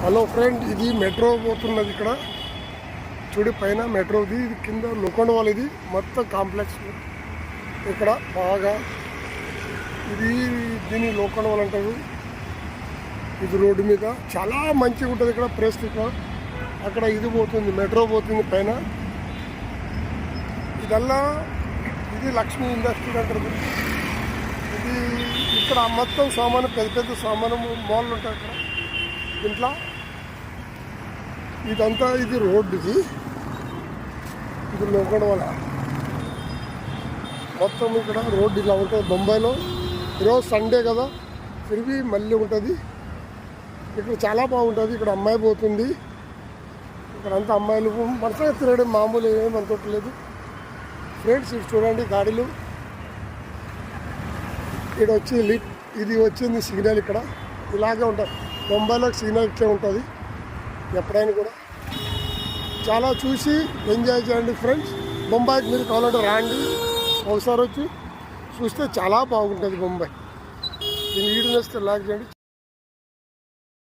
Hello friend, ఇది metro పోతున్నది. ఇక్కడ చూడు పైన మెట్రోది, ఇది కింద లోకండవాల్. ఇది మొత్తం కాంప్లెక్స్ ఇక్కడ బాగా. ఇది దీన్ని లోకండవాల్ అంటారు. ఇది రోడ్డు మీద చాలా మంచిగా ఉంటుంది. ఇక్కడ ప్రెస్ ఇక్కడ అక్కడ ఇది పోతుంది, మెట్రో పోతుంది పైన. ఇదల్లా ఇది లక్ష్మీ ఇండస్ట్రీ అంటారు. ఇది ఇక్కడ మొత్తం సామాను, పెద్ద పెద్ద సామాను మాల్లు ఉంటాయి అక్కడ ఇంట్లో. ఇదంతా ఇది రోడ్డు, ఇది లోకండవాల్ మొత్తం. ఇక్కడ రోడ్డు ఇలా ఉంటుంది బొంబాయిలో. ఈరోజు సండే కదా, తిరిగి మళ్ళీ ఉంటుంది. ఇక్కడ చాలా బాగుంటుంది. ఇక్కడ అమ్మాయి పోతుంది, ఇక్కడంతా అమ్మాయిలు మనసుగా తిరగడం మామూలు, ఏమంతట్లేదు ఫ్రెండ్స్. ఇది చూడండి గాడిలు. ఇక్కడ వచ్చి లిఫ్ట్, ఇది వచ్చింది సిగ్నల్. ఇక్కడ ఇలాగే ఉంటుంది బొంబాయిలో, సిగ్నల్ ఇట్లే ఉంటుంది ఎప్పుడైనా కూడా. చాలా చూసి ఎంజాయ్ చేయండి ఫ్రెండ్స్. బొంబాయికి మీరు కావాలంటే రాండి, ఒకసారి వచ్చి చూస్తే చాలా బాగుంటుంది బొంబాయి. దీన్ని వీడియో చేస్తే లైక్ చేయండి.